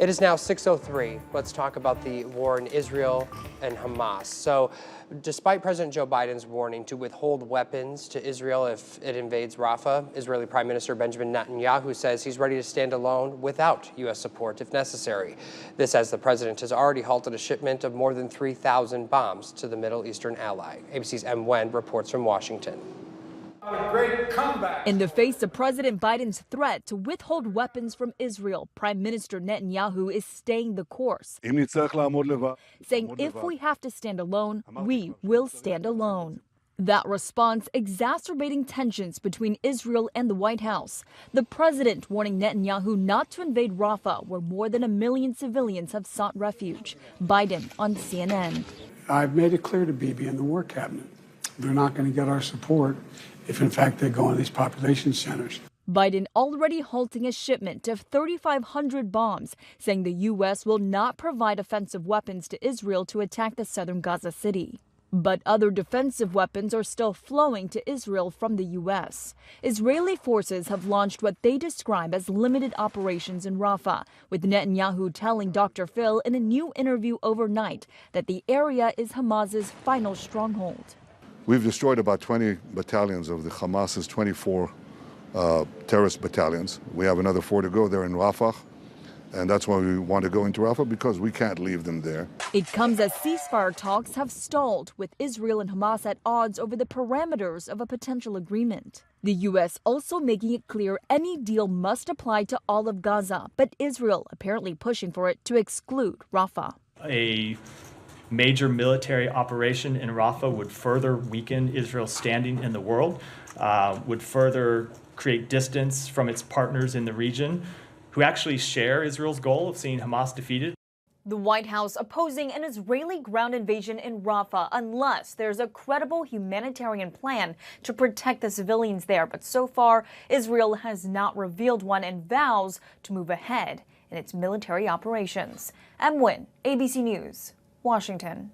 It is now 6:03. Let's talk about the war in Israel and Hamas. So, despite President Joe Biden's warning to withhold weapons to Israel if it invades Rafah, Israeli Prime Minister Benjamin Netanyahu says he's ready to stand alone without U.S. support if necessary. This as the president has already halted a shipment of more than 3,000 bombs to the Middle Eastern ally. ABC's M. Wen reports from Washington. A great comeback. In the face of President Biden's threat to withhold weapons from Israel, Prime Minister Netanyahu is staying the course, saying if we have to stand alone, we will stand alone. That response exacerbating tensions between Israel and the White House. The president warning Netanyahu not to invade Rafah, where more than 1 million civilians have sought refuge. Biden on CNN. I've made it clear to Bibi and the War Cabinet, they're not going to get our support if, in fact, they go in these population centers. Biden already halting a shipment of 3,500 bombs, saying the U.S. will not provide offensive weapons to Israel to attack the southern Gaza city. But other defensive weapons are still flowing to Israel from the U.S. Israeli forces have launched what they describe as limited operations in Rafah, with Netanyahu telling Dr. Phil in a new interview overnight that the area is Hamas's final stronghold. We've destroyed about 20 battalions of the Hamas's 24 terrorist battalions. We have another 4 to go there in Rafah. And that's why we want to go into Rafah, because we can't leave them there. It comes as ceasefire talks have stalled, with Israel and Hamas at odds over the parameters of a potential agreement. The U.S. also making it clear any deal must apply to all of Gaza, but Israel apparently pushing for it to exclude Rafah. A major military operation in Rafah would further weaken Israel's standing in the world, would further create distance from its partners in the region, who actually share Israel's goal of seeing Hamas defeated. The White House opposing an Israeli ground invasion in Rafah unless there's a credible humanitarian plan to protect the civilians there. But so far, Israel has not revealed one and vows to move ahead in its military operations. M. Wynn, ABC News, Washington.